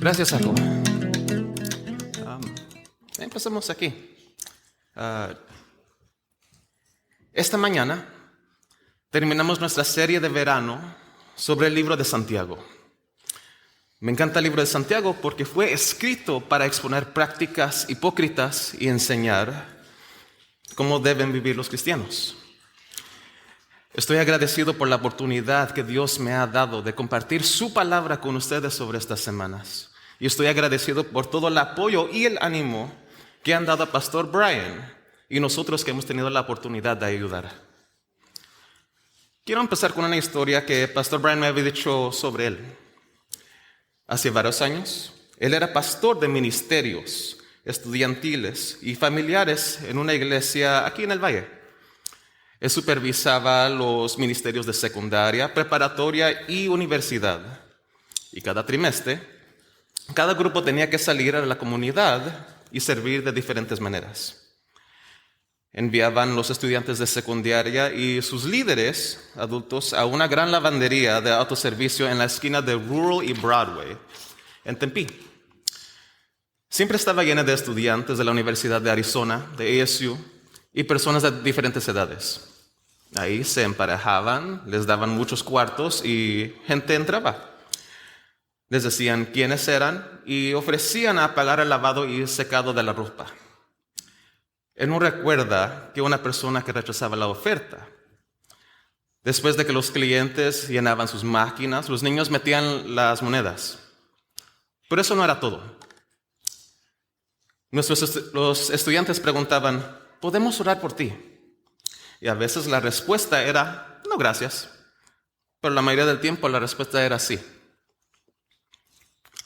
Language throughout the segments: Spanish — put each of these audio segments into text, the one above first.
Gracias, Jacob. Empezamos aquí. Esta mañana terminamos nuestra serie de verano sobre el libro de Santiago. Me encanta el libro de Santiago porque fue escrito para exponer prácticas hipócritas y enseñar cómo deben vivir los cristianos. Estoy agradecido por la oportunidad que Dios me ha dado de compartir su palabra con ustedes sobre estas semanas. Y estoy agradecido por todo el apoyo y el ánimo que han dado a Pastor Brian y nosotros que hemos tenido la oportunidad de ayudar. Quiero empezar con una historia que Pastor Brian me había dicho sobre él. Hace varios años, él era pastor de ministerios estudiantiles y familiares en una iglesia aquí en el Valle. Él supervisaba los ministerios de secundaria, preparatoria y universidad. Y cada trimestre, cada grupo tenía que salir a la comunidad y servir de diferentes maneras. Enviaban los estudiantes de secundaria y sus líderes adultos a una gran lavandería de autoservicio en la esquina de Rural y Broadway, en Tempe. Siempre estaba llena de estudiantes de la Universidad de Arizona, de ASU, y personas de diferentes edades. Ahí se emparejaban, les daban muchos cuartos y gente entraba. Les decían quiénes eran y ofrecían a pagar el lavado y secado de la ropa. Él no recuerda que una persona que rechazaba la oferta. Después de que los clientes llenaban sus máquinas, los niños metían las monedas. Pero eso no era todo. Los estudiantes preguntaban, ¿podemos orar por ti? Y a veces la respuesta era, no gracias. Pero la mayoría del tiempo la respuesta era sí.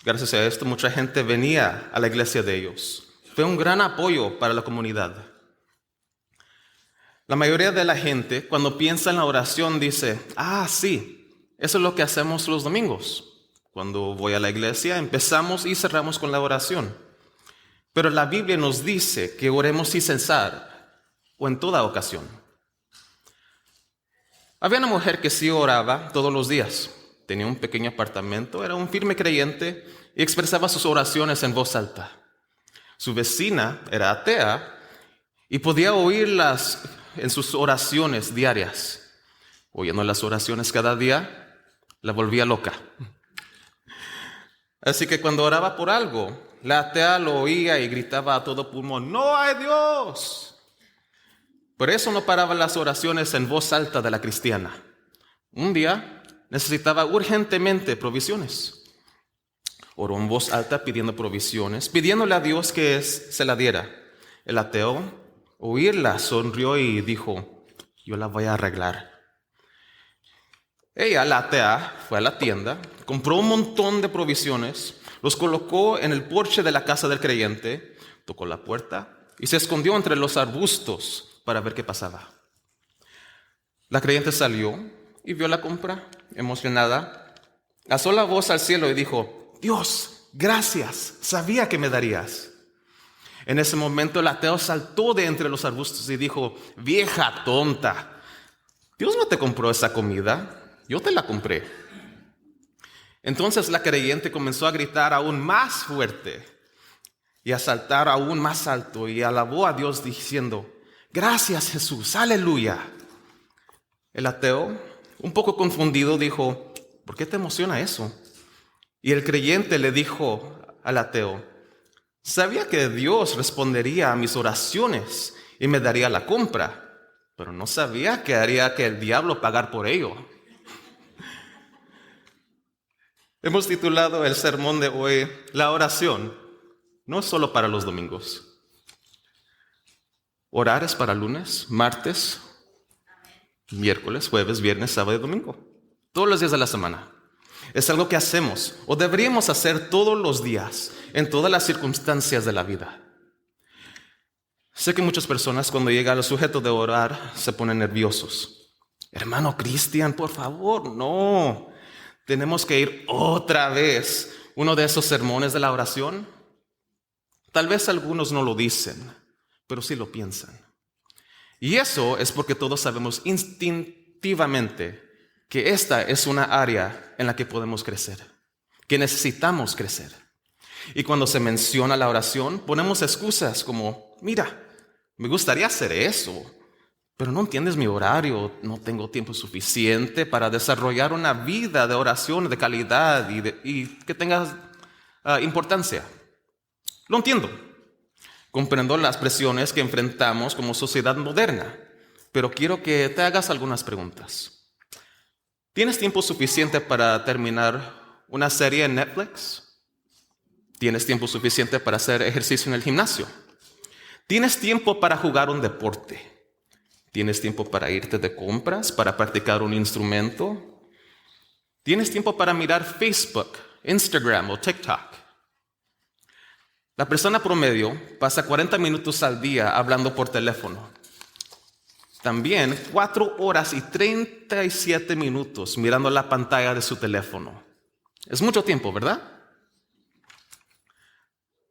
Gracias a esto, mucha gente venía a la iglesia de ellos. Fue un gran apoyo para la comunidad. La mayoría de la gente, cuando piensa en la oración, dice, sí, eso es lo que hacemos los domingos. Cuando voy a la iglesia, empezamos y cerramos con la oración. Pero la Biblia nos dice que oremos sin cesar o en toda ocasión. Había una mujer que sí oraba todos los días. Tenía un pequeño apartamento, era un firme creyente y expresaba sus oraciones en voz alta. Su vecina era atea y podía oírlas en sus oraciones diarias. Oyendo las oraciones cada día, la volvía loca. Así que cuando oraba por algo, la atea lo oía y gritaba a todo pulmón, ¡no hay Dios! Por eso no paraban las oraciones en voz alta de la cristiana. Un día necesitaba urgentemente provisiones. Oró en voz alta pidiendo provisiones, pidiéndole a Dios que se la diera. El ateo, oírla, sonrió y dijo, yo la voy a arreglar. Ella, la atea, fue a la tienda, compró un montón de provisiones, los colocó en el porche de la casa del creyente, tocó la puerta y se escondió entre los arbustos para ver qué pasaba. La creyente salió y vio la compra, emocionada, alzó la voz al cielo y dijo, Dios, gracias, sabía que me darías. En ese momento el ateo saltó de entre los arbustos y dijo, vieja tonta, Dios no te compró esa comida, yo te la compré. Entonces la creyente comenzó a gritar aún más fuerte y a saltar aún más alto y alabó a Dios diciendo, gracias Jesús, aleluya. El ateo, un poco confundido, dijo, ¿por qué te emociona eso? Y el creyente le dijo al ateo, sabía que Dios respondería a mis oraciones y me daría la compra, pero no sabía que haría que el diablo pagar por ello. Hemos titulado el sermón de hoy, La oración no es solo para los domingos. Orar es para lunes, martes, miércoles, jueves, viernes, sábado y domingo. Todos los días de la semana. Es algo que hacemos o deberíamos hacer todos los días, en todas las circunstancias de la vida. Sé que muchas personas cuando llega el sujeto de orar se ponen nerviosos. Hermano Cristian, por favor, no. Tenemos que ir otra vez. Uno de esos sermones de la oración. Tal vez algunos no lo dicen, pero sí lo piensan. Y eso es porque todos sabemos instintivamente que esta es una área en la que podemos crecer, que necesitamos crecer. Y cuando se menciona la oración, ponemos excusas como, mira, me gustaría hacer eso, pero no entiendes mi horario, no tengo tiempo suficiente para desarrollar una vida de oración de calidad y que tenga importancia. Lo entiendo. Comprendo las presiones que enfrentamos como sociedad moderna, pero quiero que te hagas algunas preguntas. ¿Tienes tiempo suficiente para terminar una serie en Netflix? ¿Tienes tiempo suficiente para hacer ejercicio en el gimnasio? ¿Tienes tiempo para jugar un deporte? ¿Tienes tiempo para irte de compras, para practicar un instrumento? ¿Tienes tiempo para mirar Facebook, Instagram o TikTok? La persona promedio pasa 40 minutos al día hablando por teléfono. También 4 horas y 37 minutos mirando la pantalla de su teléfono. Es mucho tiempo, ¿verdad?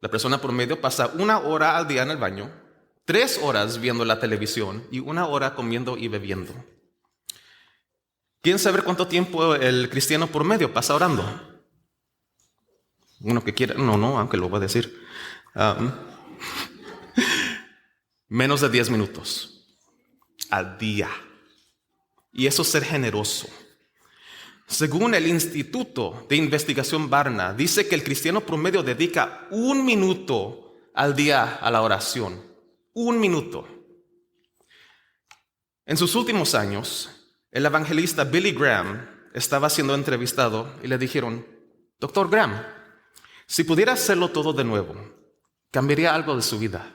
La persona promedio pasa 1 hora al día en el baño, 3 horas viendo la televisión y 1 hora comiendo y bebiendo. ¿Quieren saber cuánto tiempo el cristiano promedio pasa orando? Uno que quiera, no, aunque lo voy a decir. Menos de 10 minutos al día. Y eso es ser generoso. Según el Instituto de Investigación Barna, dice que el cristiano promedio dedica 1 minuto al día a la oración. 1 minuto. En sus últimos años, el evangelista Billy Graham estaba siendo entrevistado y le dijeron, Dr. Graham, si pudiera hacerlo todo de nuevo, ¿cambiaría algo de su vida?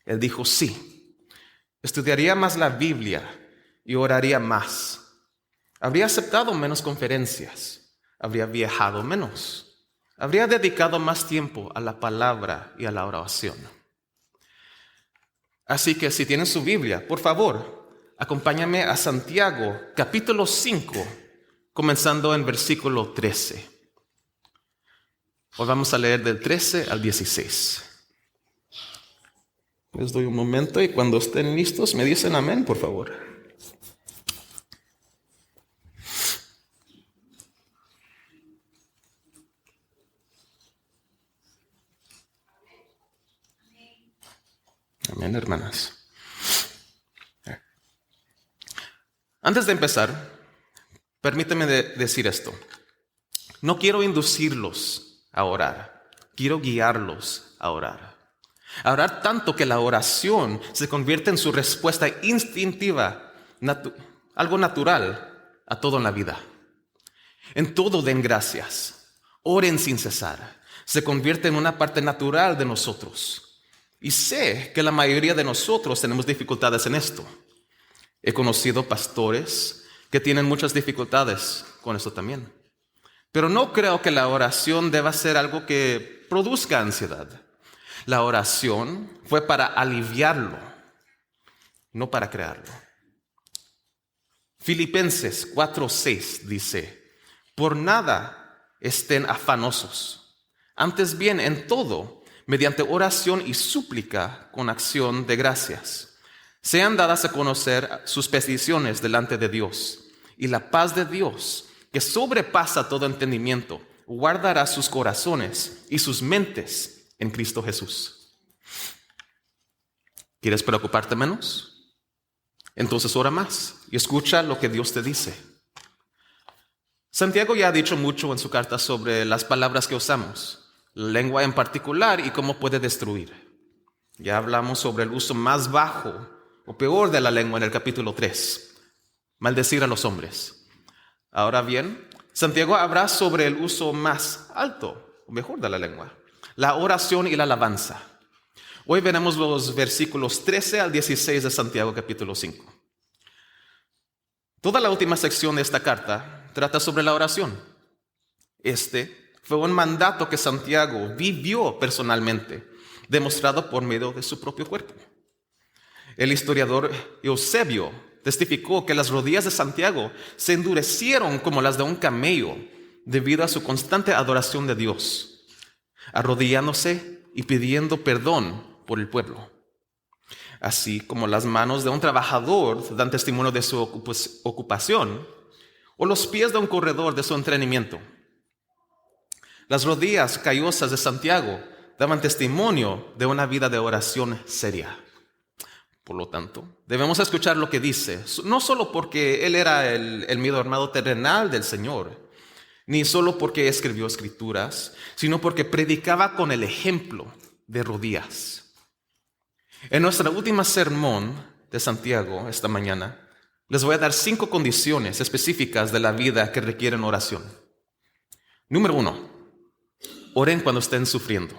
Él dijo, sí. Estudiaría más la Biblia y oraría más. Habría aceptado menos conferencias. Habría viajado menos. Habría dedicado más tiempo a la palabra y a la oración. Así que si tienen su Biblia, por favor, acompáñame a Santiago, capítulo 5, comenzando en versículo 13. Hoy vamos a leer del 13 al 16. Les doy un momento y cuando estén listos me dicen amén, por favor. Amén, hermanas. Antes de empezar, permíteme decir esto. No quiero inducirlos a orar. Quiero guiarlos a orar. A orar tanto que la oración se convierte en su respuesta instintiva, algo natural a todo en la vida. En todo den gracias. Oren sin cesar. Se convierte en una parte natural de nosotros. Y sé que la mayoría de nosotros tenemos dificultades en esto. He conocido pastores que tienen muchas dificultades con esto también. Pero no creo que la oración deba ser algo que produzca ansiedad. La oración fue para aliviarlo, no para crearlo. Filipenses 4:6 dice, por nada estén afanosos, antes bien en todo, mediante oración y súplica con acción de gracias, sean dadas a conocer sus peticiones delante de Dios, y la paz de Dios, que sobrepasa todo entendimiento, guardará sus corazones y sus mentes en Cristo Jesús. ¿Quieres preocuparte menos? Entonces ora más y escucha lo que Dios te dice. Santiago ya ha dicho mucho en su carta sobre las palabras que usamos, la lengua en particular y cómo puede destruir. Ya hablamos sobre el uso más bajo o peor de la lengua en el capítulo 3, maldecir a los hombres. Ahora bien, Santiago habla sobre el uso más alto o mejor de la lengua, la oración y la alabanza. Hoy veremos los versículos 13 al 16 de Santiago capítulo 5. Toda la última sección de esta carta trata sobre la oración. Este fue un mandato que Santiago vivió personalmente, demostrado por medio de su propio cuerpo. El historiador Eusebio testificó que las rodillas de Santiago se endurecieron como las de un camello debido a su constante adoración de Dios, arrodillándose y pidiendo perdón por el pueblo. Así como las manos de un trabajador dan testimonio de su ocupación, o los pies de un corredor de su entrenamiento. Las rodillas callosas de Santiago daban testimonio de una vida de oración seria. Por lo tanto, debemos escuchar lo que dice, no solo porque él era el medio armado terrenal del Señor, ni solo porque escribió escrituras, sino porque predicaba con el ejemplo de rodillas. En nuestra última sermón de Santiago esta mañana, les voy a dar 5 condiciones específicas de la vida que requieren oración. Número 1, oren cuando estén sufriendo.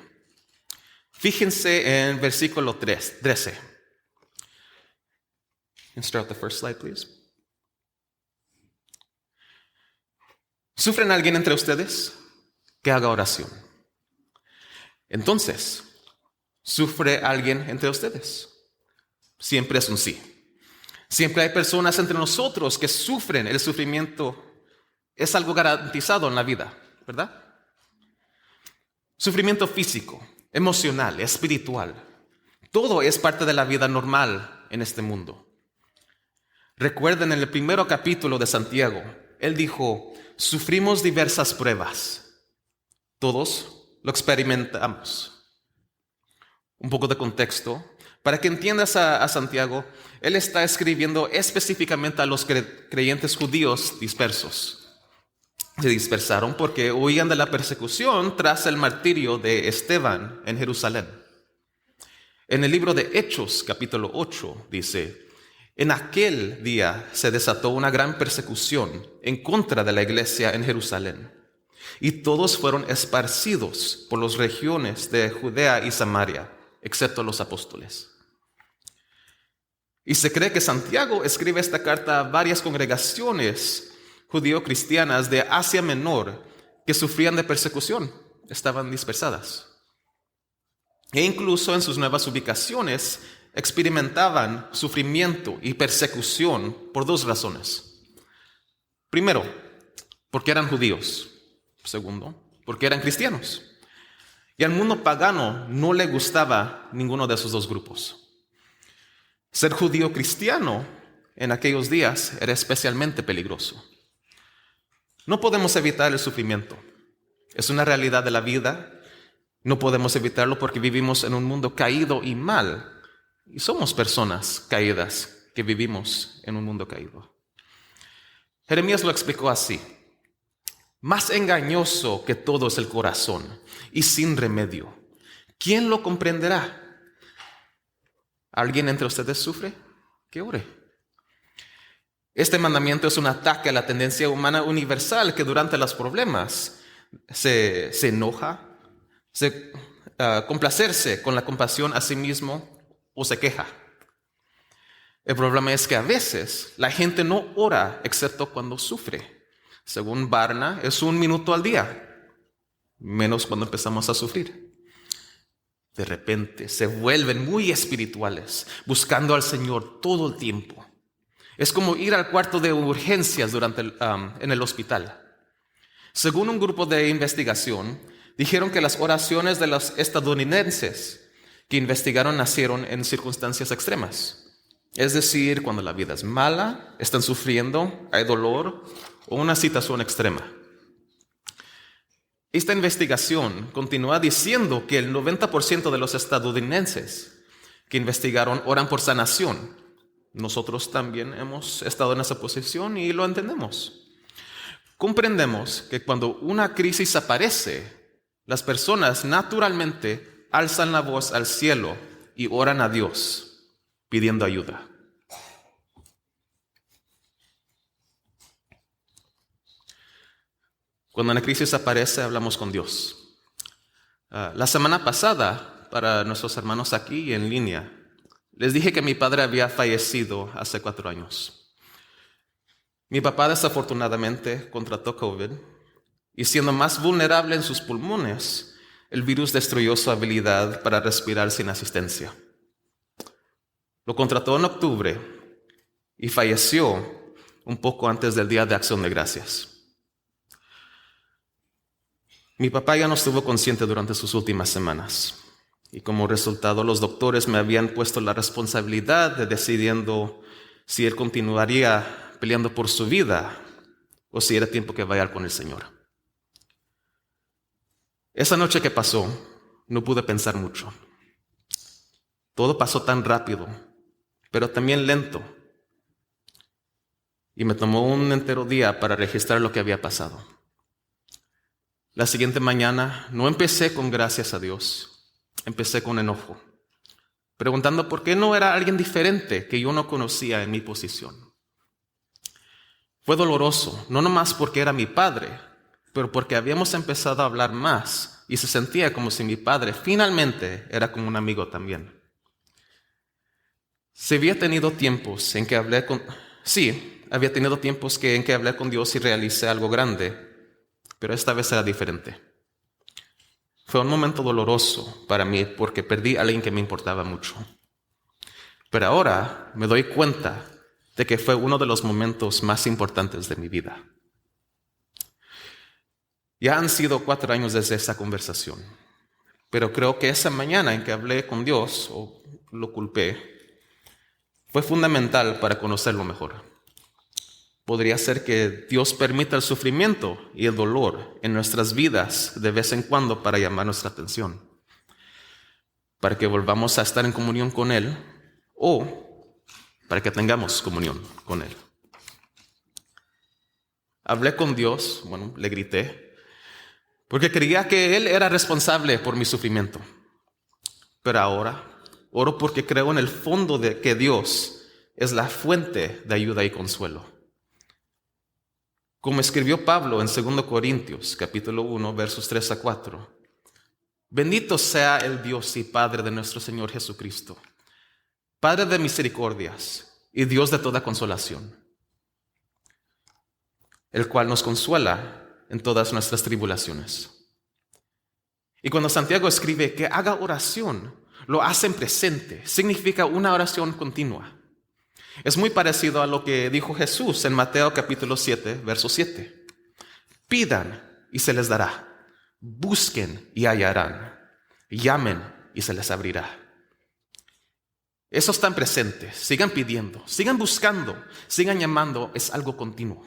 Fíjense en versículo 13. Can start the first slide, please. ¿Sufren alguien entre ustedes? Que haga oración. Entonces, ¿sufre alguien entre ustedes? Siempre es un sí. Siempre hay personas entre nosotros que sufren. El sufrimiento es algo garantizado en la vida, ¿verdad? Sufrimiento físico, emocional, espiritual. Todo es parte de la vida normal en este mundo. Recuerden en el primer capítulo de Santiago, él dijo, sufrimos diversas pruebas. Todos lo experimentamos. Un poco de contexto. Para que entiendas a Santiago, él está escribiendo específicamente a los creyentes judíos dispersos. Se dispersaron porque huían de la persecución tras el martirio de Esteban en Jerusalén. En el libro de Hechos, capítulo 8, dice, en aquel día se desató una gran persecución en contra de la iglesia en Jerusalén, y todos fueron esparcidos por las regiones de Judea y Samaria, excepto los apóstoles. Y se cree que Santiago escribe esta carta a varias congregaciones judío-cristianas de Asia Menor que sufrían de persecución, estaban dispersadas. E incluso en sus nuevas ubicaciones experimentaban sufrimiento y persecución por 2 razones. Primero, porque eran judíos. Segundo, porque eran cristianos. Y al mundo pagano no le gustaba ninguno de esos 2 grupos. Ser judío cristiano en aquellos días era especialmente peligroso. No podemos evitar el sufrimiento. Es una realidad de la vida. No podemos evitarlo porque vivimos en un mundo caído y mal. Y somos personas caídas que vivimos en un mundo caído. Jeremías lo explicó así. Más engañoso que todo es el corazón y sin remedio. ¿Quién lo comprenderá? ¿Alguien entre ustedes sufre? Que ore. Este mandamiento es un ataque a la tendencia humana universal que durante los problemas se enoja, complacerse con la compasión a sí mismo o se queja. El problema es que a veces la gente no ora excepto cuando sufre. Según Barna, es 1 minuto al día, menos cuando empezamos a sufrir. De repente se vuelven muy espirituales, buscando al Señor todo el tiempo. Es como ir al cuarto de urgencias en el hospital. Según un grupo de investigación, dijeron que las oraciones de los estadounidenses que investigaron nacieron en circunstancias extremas. Es decir, cuando la vida es mala, están sufriendo, hay dolor o una situación extrema. Esta investigación continúa diciendo que el 90% de los estadounidenses que investigaron oran por sanación. Nosotros también hemos estado en esa posición y lo entendemos. Comprendemos que cuando una crisis aparece, las personas naturalmente alzan la voz al cielo y oran a Dios pidiendo ayuda. Cuando una crisis aparece, hablamos con Dios. La semana pasada, para nuestros hermanos aquí en línea, les dije que mi padre había fallecido hace 4 años. Mi papá desafortunadamente contrató COVID y siendo más vulnerable en sus pulmones, el virus destruyó su habilidad para respirar sin asistencia. Lo contrató en octubre y falleció un poco antes del Día de Acción de Gracias. Mi papá ya no estuvo consciente durante sus últimas semanas y como resultado los doctores me habían puesto la responsabilidad de decidiendo si él continuaría peleando por su vida o si era tiempo que vaya con el Señor. Esa noche que pasó, no pude pensar mucho. Todo pasó tan rápido, pero también lento. Y me tomó un entero día para registrar lo que había pasado. La siguiente mañana no empecé con gracias a Dios, empecé con enojo, preguntando por qué no era alguien diferente que yo no conocía en mi posición. Fue doloroso, no nomás porque era mi padre, pero porque habíamos empezado a hablar más y se sentía como si mi padre finalmente era como un amigo también. Había tenido tiempos en que hablé con Dios y realicé algo grande, pero esta vez era diferente. Fue un momento doloroso para mí porque perdí a alguien que me importaba mucho. Pero ahora me doy cuenta de que fue uno de los momentos más importantes de mi vida. Ya han sido 4 años desde esa conversación, pero creo que esa mañana en que hablé con Dios, o lo culpé, fue fundamental para conocerlo mejor. Podría ser que Dios permita el sufrimiento y el dolor en nuestras vidas de vez en cuando para llamar nuestra atención, para que volvamos a estar en comunión con Él o para que tengamos comunión con Él. Hablé con Dios, le grité, porque creía que Él era responsable por mi sufrimiento. Pero ahora oro porque creo en el fondo de que Dios es la fuente de ayuda y consuelo. Como escribió Pablo en 2 Corintios, capítulo 1, versos 3 a 4. Bendito sea el Dios y Padre de nuestro Señor Jesucristo, Padre de misericordias y Dios de toda consolación, el cual nos consuela en todas nuestras tribulaciones. Y cuando Santiago escribe que haga oración, lo hace en presente, significa una oración continua. Es muy parecido a lo que dijo Jesús en Mateo capítulo 7, verso 7. Pidan y se les dará. Busquen y hallarán. Llamen y se les abrirá. Eso está en presente. Sigan pidiendo, sigan buscando, sigan llamando. Es algo continuo.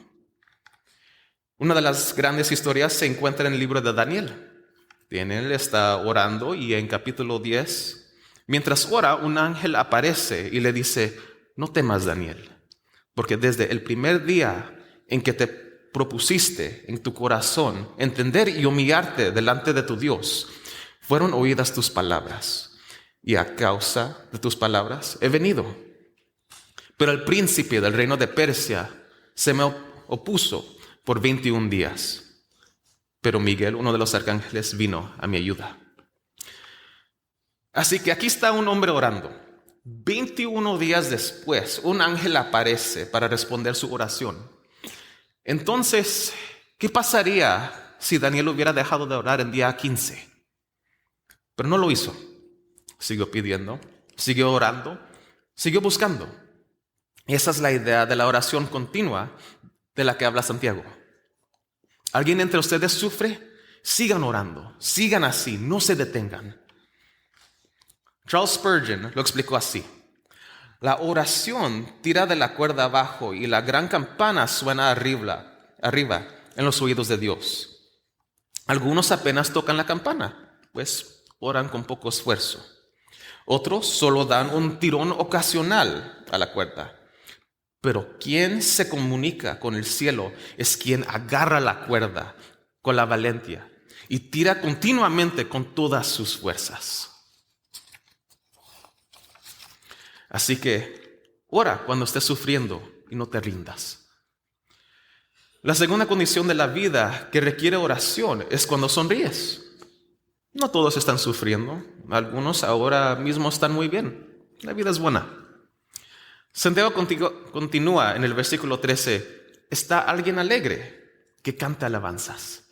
Una de las grandes historias se encuentra en el libro de Daniel. Daniel está orando y en capítulo 10, mientras ora, un ángel aparece y le dice: no temas, Daniel, porque desde el primer día en que te propusiste en tu corazón entender y humillarte delante de tu Dios, fueron oídas tus palabras, y a causa de tus palabras he venido. Pero el príncipe del reino de Persia se me opuso por 21 días. Pero Miguel, uno de los arcángeles, vino a mi ayuda. Así que aquí está un hombre orando. 21 días después, un ángel aparece para responder su oración. Entonces, ¿qué pasaría si Daniel hubiera dejado de orar en día 15? Pero no lo hizo. Siguió pidiendo, siguió orando, siguió buscando. Y esa es la idea de la oración continua de la que habla Santiago. ¿Alguien entre ustedes sufre? Sigan orando, sigan así, no se detengan. Charles Spurgeon lo explicó así: la oración tira de la cuerda abajo y la gran campana suena arriba en los oídos de Dios. Algunos apenas tocan la campana, pues oran con poco esfuerzo. Otros solo dan un tirón ocasional a la cuerda. Pero quien se comunica con el cielo es quien agarra la cuerda con la valentía y tira continuamente con todas sus fuerzas. Así que ora cuando estés sufriendo y no te rindas. La segunda condición de la vida que requiere oración es cuando sonríes. No todos están sufriendo, algunos ahora mismo están muy bien. La vida es buena. Santiago continúa en el versículo 13: ¿está alguien alegre que canta alabanzas?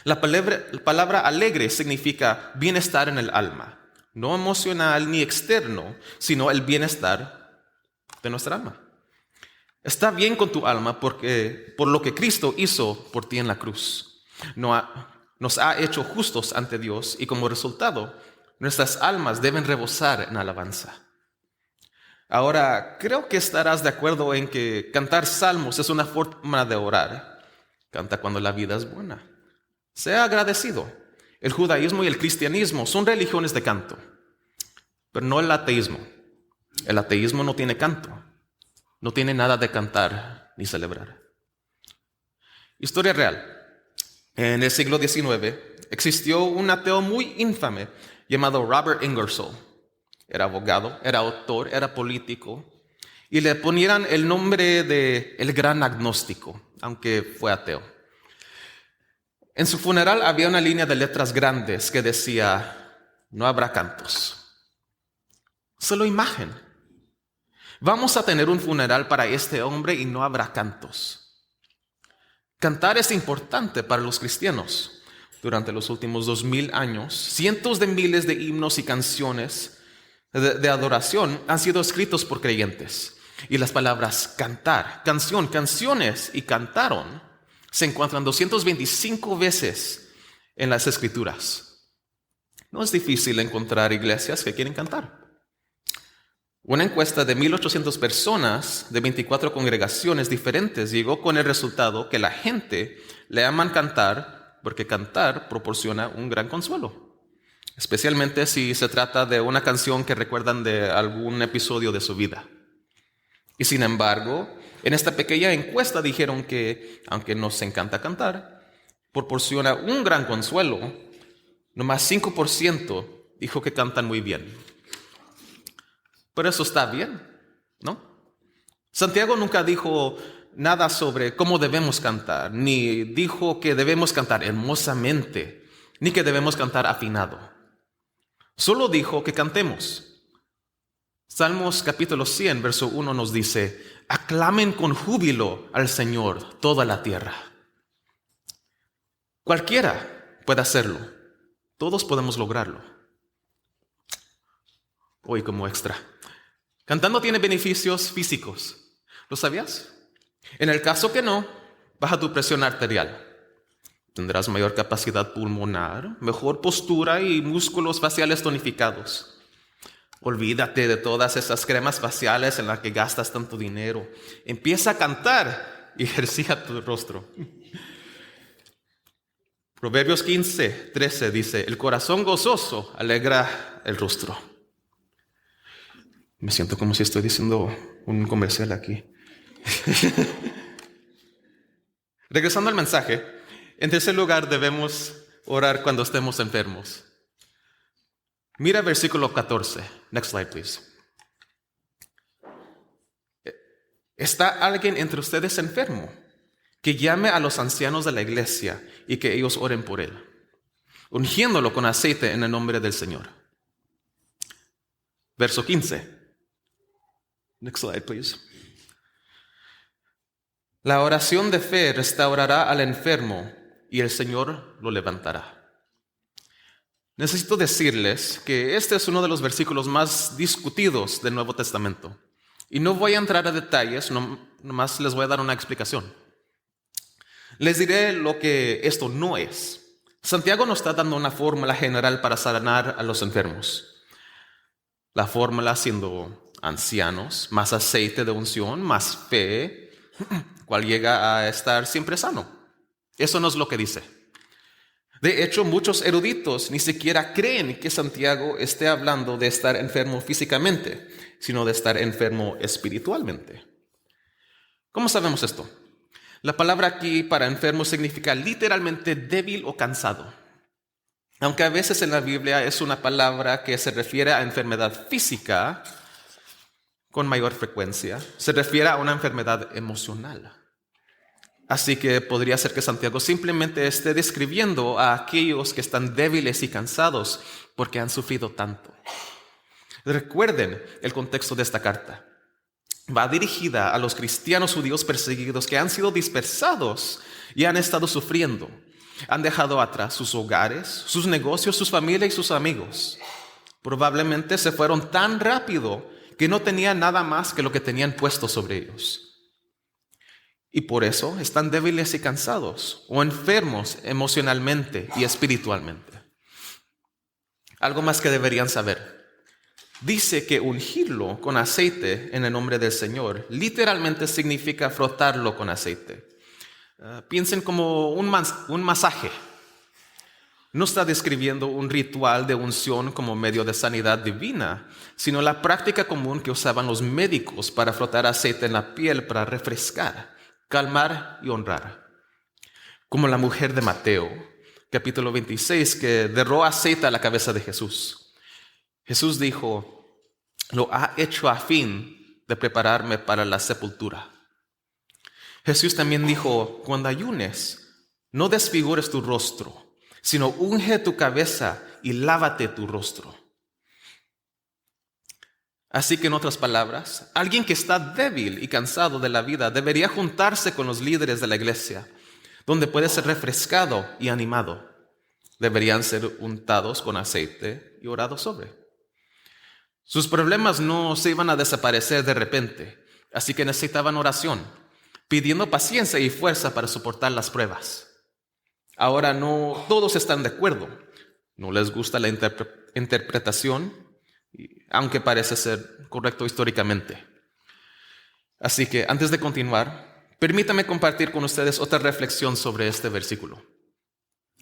La palabra alegre significa bienestar en el alma. No emocional ni externo, sino el bienestar de nuestra alma. Está bien con tu alma por lo que Cristo hizo por ti en la cruz. Nos ha hecho justos ante Dios y como resultado, nuestras almas deben rebosar en alabanza. Ahora, creo que estarás de acuerdo en que cantar salmos es una forma de orar. Canta cuando la vida es buena. Sea agradecido. El judaísmo y el cristianismo son religiones de canto, pero no el ateísmo. El ateísmo no tiene canto. No tiene nada de cantar ni celebrar. Historia real. En el siglo XIX existió un ateo muy infame llamado Robert Ingersoll. Era abogado, era autor, era político, y le ponían el nombre de el gran agnóstico, aunque fue ateo. En su funeral había una línea de letras grandes que decía: no habrá cantos. Solo imagen. Vamos a tener un funeral para este hombre y no habrá cantos. Cantar es importante para los cristianos. Durante los últimos 2000 años, cientos de miles de himnos y canciones de adoración han sido escritos por creyentes. Y las palabras cantar, canción, canciones y cantaron se encuentran 225 veces en las Escrituras. No es difícil encontrar iglesias que quieren cantar. Una encuesta de 1,800 personas de 24 congregaciones diferentes llegó con el resultado que la gente le aman cantar porque cantar proporciona un gran consuelo. Especialmente si se trata de una canción que recuerdan de algún episodio de su vida. Y sin embargo, en esta pequeña encuesta dijeron que, aunque nos encanta cantar, proporciona un gran consuelo. Nomás 5% dijo que cantan muy bien. Pero eso está bien, ¿no? Santiago nunca dijo nada sobre cómo debemos cantar, ni dijo que debemos cantar hermosamente, ni que debemos cantar afinado. Solo dijo que cantemos. Salmos capítulo 100, verso 1 nos dice: aclamen con júbilo al Señor toda la tierra. Cualquiera puede hacerlo. Todos podemos lograrlo. Hoy como extra. Cantando tiene beneficios físicos. ¿Lo sabías? En el caso que no, baja tu presión arterial. Tendrás mayor capacidad pulmonar, mejor postura y músculos faciales tonificados. Olvídate de todas esas cremas faciales en las que gastas tanto dinero. Empieza a cantar y ejercita tu rostro. Proverbios 15:13 dice: el corazón gozoso alegra el rostro. Me siento como si estoy diciendo un comercial aquí. Regresando al mensaje. En tercer lugar, debemos orar cuando estemos enfermos. Mira versículo 14. Next slide, please. ¿Está alguien entre ustedes enfermo? Que llame a los ancianos de la iglesia y que ellos oren por él, ungiéndolo con aceite en el nombre del Señor. Verso 15. Next slide, please. La oración de fe restaurará al enfermo y el Señor lo levantará. Necesito decirles que este es uno de los versículos más discutidos del Nuevo Testamento. Y no voy a entrar a detalles, nomás les voy a dar una explicación. Les diré lo que esto no es. Santiago nos está dando una fórmula general para sanar a los enfermos. La fórmula siendo ancianos, más aceite de unción, más fe, cual llega a estar siempre sano. Eso no es lo que dice. De hecho, muchos eruditos ni siquiera creen que Santiago esté hablando de estar enfermo físicamente, sino de estar enfermo espiritualmente. ¿Cómo sabemos esto? La palabra aquí para enfermo significa literalmente débil o cansado. Aunque a veces en la Biblia es una palabra que se refiere a enfermedad física con mayor frecuencia, se refiere a una enfermedad emocional. Así que podría ser que Santiago simplemente esté describiendo a aquellos que están débiles y cansados porque han sufrido tanto. Recuerden el contexto de esta carta. Va dirigida a los cristianos judíos perseguidos que han sido dispersados y han estado sufriendo. Han dejado atrás sus hogares, sus negocios, sus familias y sus amigos. Probablemente se fueron tan rápido que no tenían nada más que lo que tenían puesto sobre ellos. Y por eso están débiles y cansados o enfermos emocionalmente y espiritualmente. Algo más que deberían saber. dice que ungirlo con aceite en el nombre del Señor literalmente significa frotarlo con aceite. Piensen como un masaje. No está describiendo un ritual de unción como medio de sanidad divina, sino la práctica común que usaban los médicos para frotar aceite en la piel para refrescar, calmar y honrar. Como la mujer de Mateo, capítulo 26, que derramó aceite a la cabeza de Jesús. Jesús dijo, lo ha hecho a fin de prepararme para la sepultura. Jesús también dijo, cuando ayunes, no desfigures tu rostro, sino unge tu cabeza y lávate tu rostro. Así que en otras palabras, alguien que está débil y cansado de la vida debería juntarse con los líderes de la iglesia, donde puede ser refrescado y animado. Deberían ser untados con aceite y orados sobre. Sus problemas no se iban a desaparecer de repente, así que necesitaban oración, pidiendo paciencia y fuerza para soportar las pruebas. Ahora no todos están de acuerdo. No les gusta la interpretación, aunque parece ser correcto históricamente. Así que antes de continuar, permítame compartir con ustedes otra reflexión sobre este versículo.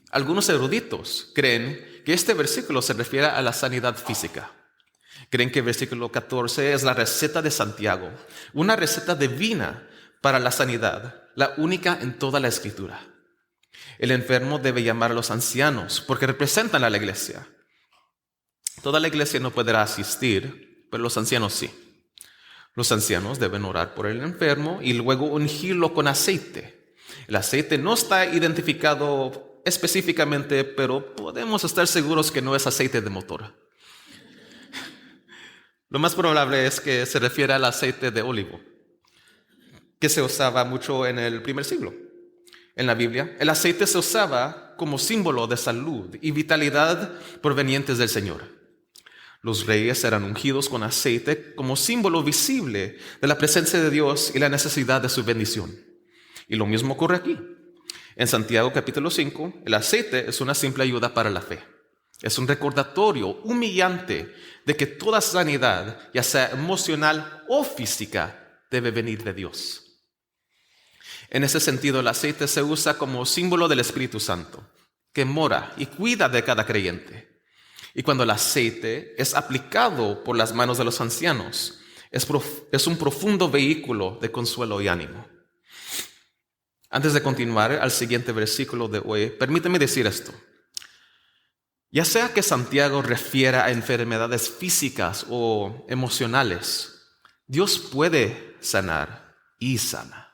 Algunos eruditos creen que este versículo se refiere a la sanidad física. Creen que el versículo 14 es la receta de Santiago, una receta divina para la sanidad, la única en toda la Escritura. El enfermo debe llamar a los ancianos porque representan a la iglesia. Toda la iglesia no podrá asistir, pero los ancianos sí. Los ancianos deben orar por el enfermo y luego ungirlo con aceite. El aceite no está identificado específicamente, pero podemos estar seguros que no es aceite de motor. Lo más probable es que se refiere al aceite de olivo, que se usaba mucho en el primer siglo. En la Biblia, el aceite se usaba como símbolo de salud y vitalidad provenientes del Señor. Los reyes eran ungidos con aceite como símbolo visible de la presencia de Dios y la necesidad de su bendición. Y lo mismo ocurre aquí. En Santiago capítulo 5, el aceite es una simple ayuda para la fe. Es un recordatorio humillante de que toda sanidad, ya sea emocional o física, debe venir de Dios. En ese sentido, el aceite se usa como símbolo del Espíritu Santo, que mora y cuida de cada creyente. Y cuando el aceite es aplicado por las manos de los ancianos, es un profundo vehículo de consuelo y ánimo. Antes de continuar al siguiente versículo de hoy, permíteme decir esto. Ya sea que Santiago refiera a enfermedades físicas o emocionales, Dios puede sanar y sana.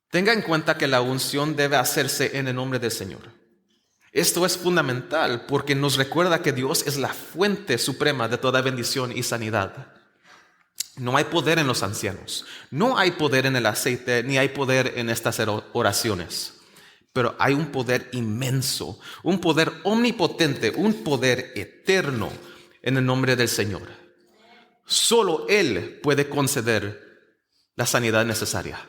Tenga en cuenta que la unción debe hacerse en el nombre del Señor. Esto es fundamental porque nos recuerda que Dios es la fuente suprema de toda bendición y sanidad. No hay poder en los ancianos, no hay poder en el aceite, ni hay poder en estas oraciones. Pero hay un poder inmenso, un poder omnipotente, un poder eterno en el nombre del Señor. Solo Él puede conceder la sanidad necesaria.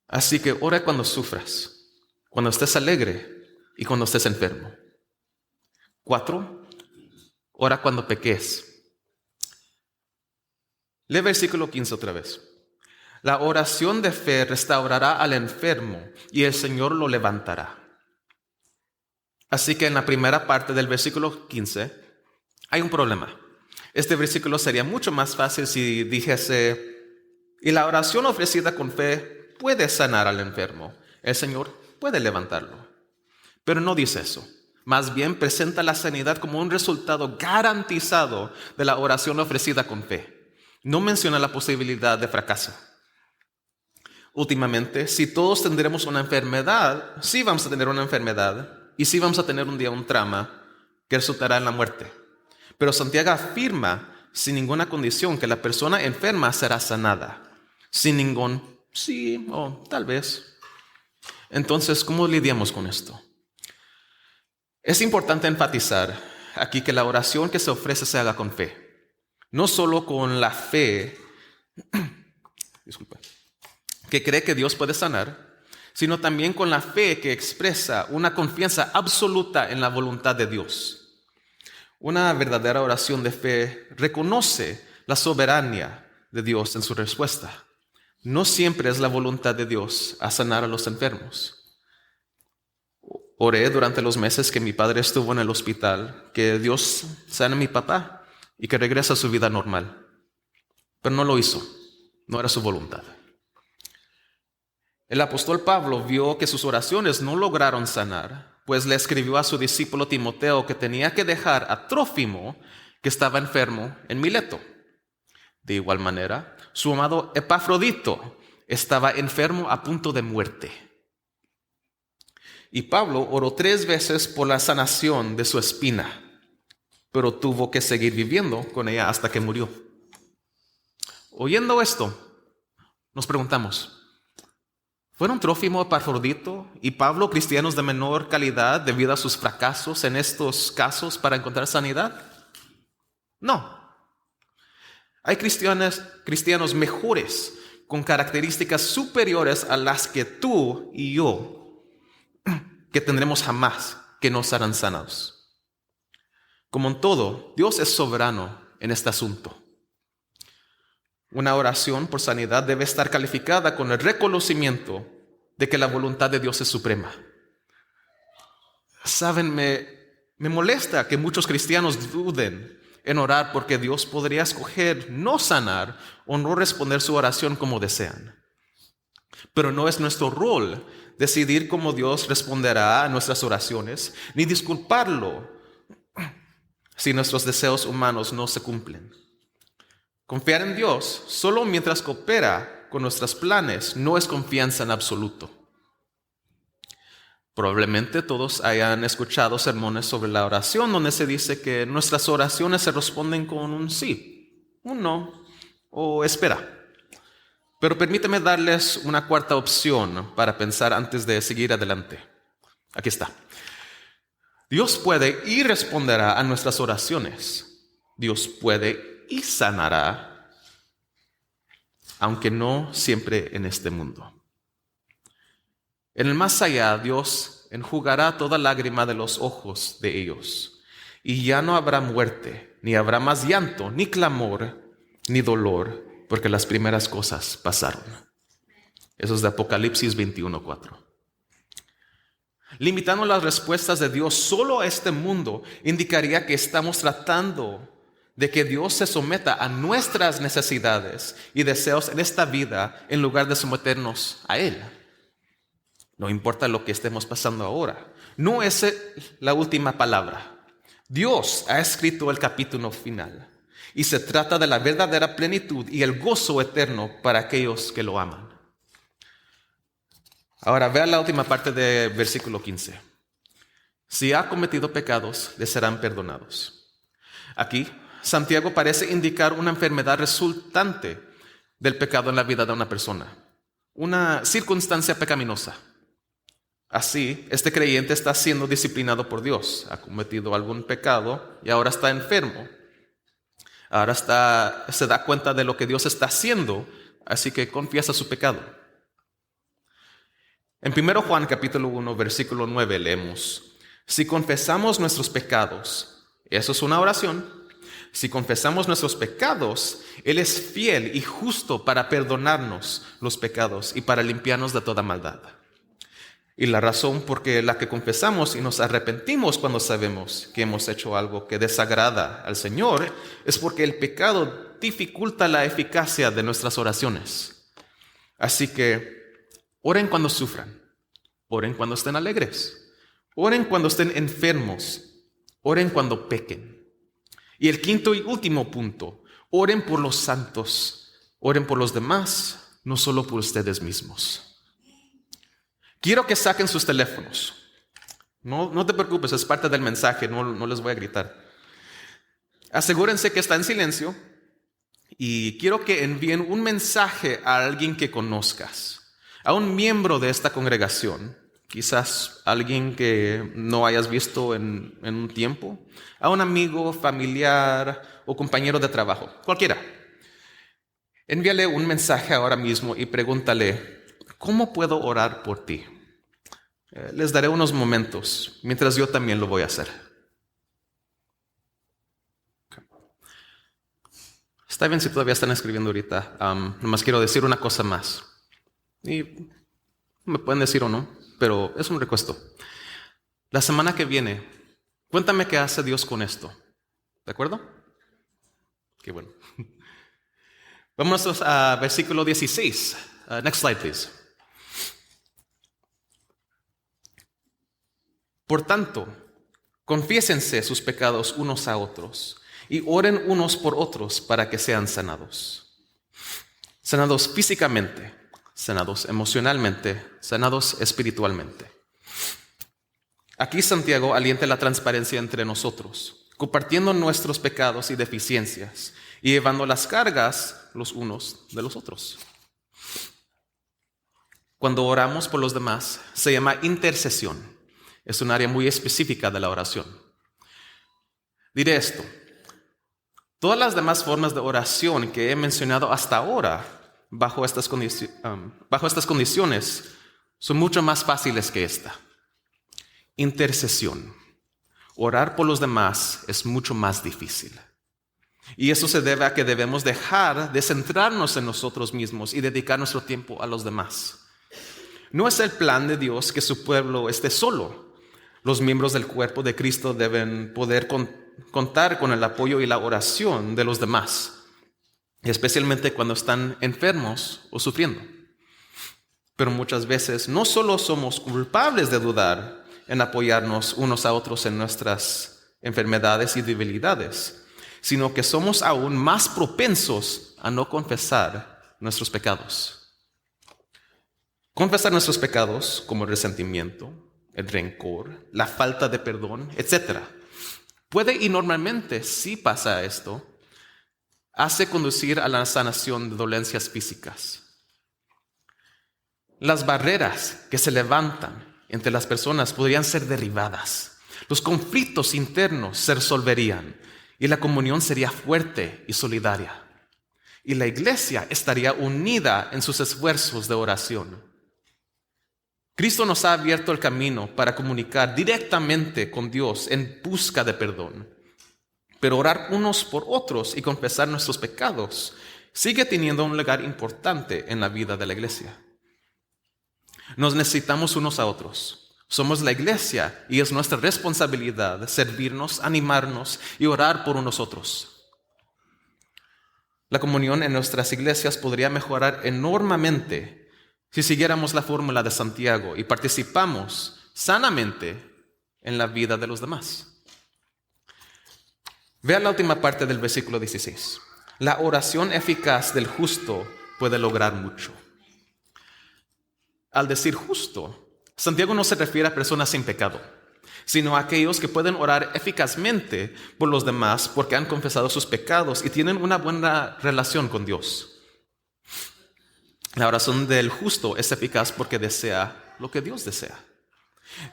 Así que ora cuando sufras, cuando estés alegre y cuando estés enfermo. 4, ora cuando peques. Lee versículo 15 otra vez. La oración de fe restaurará al enfermo y el Señor lo levantará. Así que en la primera parte del versículo 15 hay un problema. Este versículo sería mucho más fácil si dijese, y la oración ofrecida con fe puede sanar al enfermo. El Señor puede levantarlo. Pero no dice eso. Más bien presenta la sanidad como un resultado garantizado de la oración ofrecida con fe. No menciona la posibilidad de fracaso. Últimamente, si todos tendremos una enfermedad, sí vamos a tener una enfermedad y sí vamos a tener un día un trauma que resultará en la muerte. Pero Santiago afirma sin ninguna condición que la persona enferma será sanada. Sin ningún sí o tal vez. Entonces, ¿cómo lidiamos con esto? Es importante enfatizar aquí que la oración que se ofrece se haga con fe. No solo con la fe que cree que Dios puede sanar, sino también con la fe que expresa una confianza absoluta en la voluntad de Dios. Una verdadera oración de fe reconoce la soberanía de Dios en su respuesta. No siempre es la voluntad de Dios a sanar a los enfermos. Oré durante los meses que mi padre estuvo en el hospital, que Dios sane a mi papá y que regrese a su vida normal. Pero no lo hizo, no era su voluntad. El apóstol Pablo vio que sus oraciones no lograron sanar, pues le escribió a su discípulo Timoteo que tenía que dejar a Trófimo, que estaba enfermo en Mileto. De igual manera, su amado Epafrodito estaba enfermo a punto de muerte. Y Pablo oró 3 veces por la sanación de su espina, pero tuvo que seguir viviendo con ella hasta que murió. Oyendo esto, nos preguntamos, ¿fueron Trófimo, Epafrodito y Pablo cristianos de menor calidad debido a sus fracasos en estos casos para encontrar sanidad? No. Hay cristianos mejores, con características superiores a las que tú y yo que tendremos jamás, que no serán sanados. Como en todo, Dios es soberano en este asunto. Una oración por sanidad debe estar calificada con el reconocimiento de que la voluntad de Dios es suprema. Saben, me molesta que muchos cristianos duden en orar porque Dios podría escoger no sanar o no responder su oración como desean. Pero no es nuestro rol decidir cómo Dios responderá a nuestras oraciones, ni disculparlo si nuestros deseos humanos no se cumplen. Confiar en Dios solo mientras coopera con nuestros planes no es confianza en absoluto. Probablemente todos hayan escuchado sermones sobre la oración donde se dice que nuestras oraciones se responden con un sí, un no o espera. Pero permíteme darles una cuarta opción para pensar antes de seguir adelante. Aquí está. Dios puede y responderá a nuestras oraciones. Dios puede y sanará, aunque no siempre en este mundo. En el más allá, Dios enjugará toda lágrima de los ojos de ellos, y ya no habrá muerte, ni habrá más llanto, ni clamor, ni dolor, porque las primeras cosas pasaron. Eso es de Apocalipsis 21:4. Limitando las respuestas de Dios solo a este mundo indicaría que estamos tratando de que Dios se someta a nuestras necesidades y deseos en esta vida en lugar de someternos a Él. No importa lo que estemos pasando ahora. No es la última palabra. Dios ha escrito el capítulo final. Y se trata de la verdadera plenitud y el gozo eterno para aquellos que lo aman. Ahora, vea la última parte del versículo 15. Si ha cometido pecados, le serán perdonados. Aquí, Santiago parece indicar una enfermedad resultante del pecado en la vida de una persona. Una circunstancia pecaminosa. Así, este creyente está siendo disciplinado por Dios. Ha cometido algún pecado y ahora está enfermo. Ahora se da cuenta de lo que Dios está haciendo, así que confiesa su pecado. En 1 Juan capítulo 1, versículo 9 leemos, si confesamos nuestros pecados, eso es una oración, si confesamos nuestros pecados, Él es fiel y justo para perdonarnos los pecados y para limpiarnos de toda maldad. Y la razón por la que confesamos y nos arrepentimos cuando sabemos que hemos hecho algo que desagrada al Señor es porque el pecado dificulta la eficacia de nuestras oraciones. Así que oren cuando sufran, oren cuando estén alegres, oren cuando estén enfermos, oren cuando pequen. Y el quinto y último punto, oren por los santos, oren por los demás, no solo por ustedes mismos. Quiero que saquen sus teléfonos. No te preocupes, es parte del mensaje, no les voy a gritar. Asegúrense que está en silencio y quiero que envíen un mensaje a alguien que conozcas, a un miembro de esta congregación, quizás alguien que no hayas visto en un tiempo, a un amigo, familiar o compañero de trabajo, cualquiera. Envíale un mensaje ahora mismo y pregúntale, ¿cómo puedo orar por ti? Les daré unos momentos, mientras yo también lo voy a hacer. Está bien si todavía están escribiendo ahorita. Nomás quiero decir una cosa más. Y me pueden decir o no, pero es un requesto. La semana que viene, cuéntame qué hace Dios con esto. ¿De acuerdo? Qué bueno. Vamos a versículo 16. Next slide, please. Por tanto, confiésense sus pecados unos a otros y oren unos por otros para que sean sanados. Sanados físicamente, sanados emocionalmente, sanados espiritualmente. Aquí Santiago alienta la transparencia entre nosotros, compartiendo nuestros pecados y deficiencias y llevando las cargas los unos de los otros. Cuando oramos por los demás, se llama intercesión. Es un área muy específica de la oración. Diré esto. Todas las demás formas de oración que he mencionado hasta ahora, bajo estas condiciones, son mucho más fáciles que esta. Intercesión. Orar por los demás es mucho más difícil. Y eso se debe a que debemos dejar de centrarnos en nosotros mismos y dedicar nuestro tiempo a los demás. No es el plan de Dios que su pueblo esté solo. Los miembros del cuerpo de Cristo deben poder contar con el apoyo y la oración de los demás, especialmente cuando están enfermos o sufriendo. Pero muchas veces no solo somos culpables de dudar en apoyarnos unos a otros en nuestras enfermedades y debilidades, sino que somos aún más propensos a no confesar nuestros pecados. Confesar nuestros pecados como el resentimiento, el rencor, la falta de perdón, etc. Puede y normalmente sí pasa esto, hace conducir a la sanación de dolencias físicas. Las barreras que se levantan entre las personas podrían ser derribadas. Los conflictos internos se resolverían y la comunión sería fuerte y solidaria. Y la iglesia estaría unida en sus esfuerzos de oración. Cristo nos ha abierto el camino para comunicar directamente con Dios en busca de perdón. Pero orar unos por otros y confesar nuestros pecados sigue teniendo un lugar importante en la vida de la iglesia. Nos necesitamos unos a otros. Somos la iglesia y es nuestra responsabilidad servirnos, animarnos y orar por unos otros. La comunión en nuestras iglesias podría mejorar enormemente si siguiéramos la fórmula de Santiago y participamos sanamente en la vida de los demás. Vea la última parte del versículo 16. La oración eficaz del justo puede lograr mucho. Al decir justo, Santiago no se refiere a personas sin pecado, sino a aquellos que pueden orar eficazmente por los demás porque han confesado sus pecados y tienen una buena relación con Dios. La oración del justo es eficaz porque desea lo que Dios desea.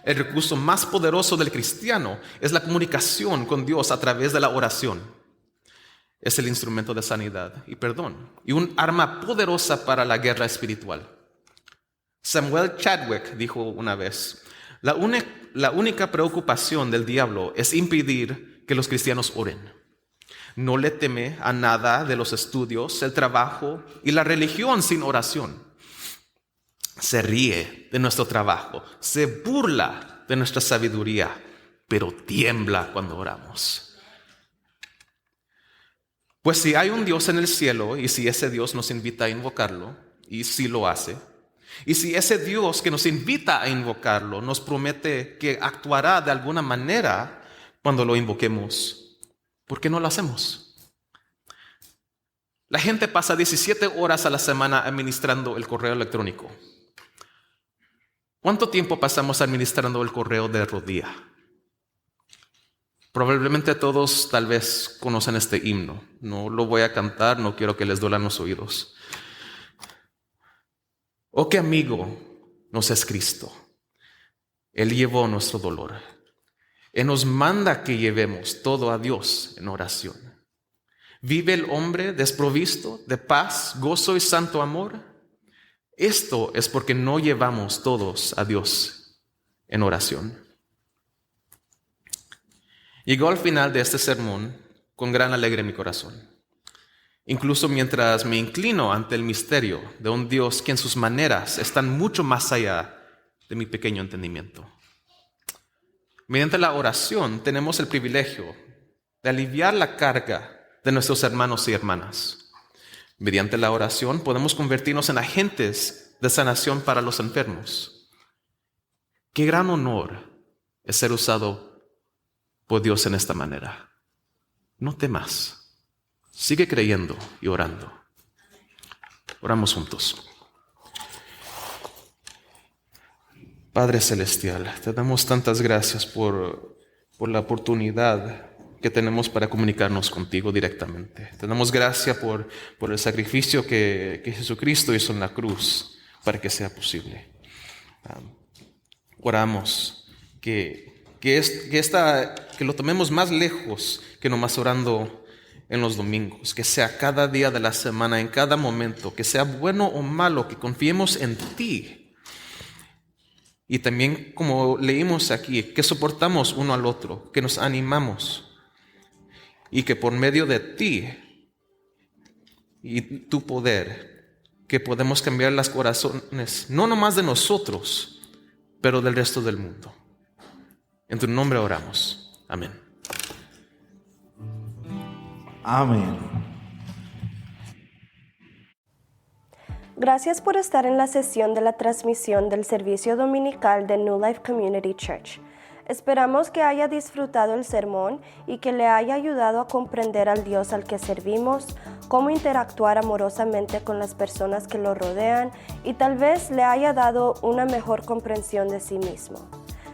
El recurso más poderoso del cristiano es la comunicación con Dios a través de la oración. Es el instrumento de sanidad y perdón y un arma poderosa para la guerra espiritual. Samuel Chadwick dijo una vez, la única preocupación del diablo es impedir que los cristianos oren. No le teme a nada de los estudios, el trabajo y la religión sin oración. Se ríe de nuestro trabajo, se burla de nuestra sabiduría, pero tiembla cuando oramos. Pues si hay un Dios en el cielo y si ese Dios nos invita a invocarlo, y si lo hace, y si ese Dios que nos invita a invocarlo nos promete que actuará de alguna manera cuando lo invoquemos, ¿por qué no lo hacemos? La gente pasa 17 horas a la semana administrando el correo electrónico. ¿Cuánto tiempo pasamos administrando el correo de rodilla? Probablemente todos tal vez conocen este himno. No lo voy a cantar, no quiero que les duelan los oídos. Oh, qué amigo nos es Cristo. Él llevó nuestro dolor. Él nos manda que llevemos todo a Dios en oración. ¿Vive el hombre desprovisto de paz, gozo y santo amor? Esto es porque no llevamos todos a Dios en oración. Llegó al final de este sermón con gran alegría en mi corazón. incluso mientras me inclino ante el misterio de un Dios que en sus maneras están mucho más allá de mi pequeño entendimiento. Mediante la oración tenemos el privilegio de aliviar la carga de nuestros hermanos y hermanas. Mediante la oración podemos convertirnos en agentes de sanación para los enfermos. Qué gran honor es ser usado por Dios en esta manera. No temas. Sigue creyendo y orando. Oramos juntos. Padre Celestial, te damos tantas gracias por la oportunidad que tenemos para comunicarnos contigo directamente. Te damos gracias por el sacrificio que Jesucristo hizo en la cruz para que sea posible. Oramos que lo tomemos más lejos que nomás orando en los domingos, que sea cada día de la semana, en cada momento, que sea bueno o malo, que confiemos en ti. Y también, como leímos aquí, que soportamos uno al otro, que nos animamos. Y que por medio de ti y tu poder, que podemos cambiar los corazones, no nomás de nosotros, pero del resto del mundo. En tu nombre oramos. Amén. Amén. Gracias por estar en la sesión de la transmisión del servicio dominical de New Life Community Church. Esperamos que haya disfrutado el sermón y que le haya ayudado a comprender al Dios al que servimos, cómo interactuar amorosamente con las personas que lo rodean y tal vez le haya dado una mejor comprensión de sí mismo.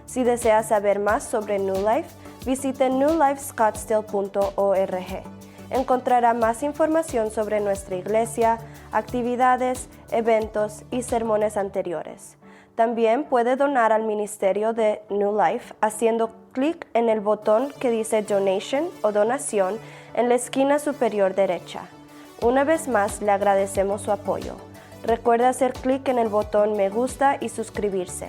Si desea saber más sobre New Life, visite newlifescottsdale.org. Encontrará más información sobre nuestra iglesia, actividades, eventos y sermones anteriores. También puede donar al ministerio de New Life haciendo clic en el botón que dice Donation o Donación en la esquina superior derecha. Una vez más, le agradecemos su apoyo. Recuerda hacer clic en el botón Me gusta y suscribirse.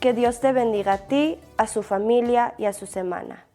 Que Dios te bendiga a ti, a su familia y a su semana.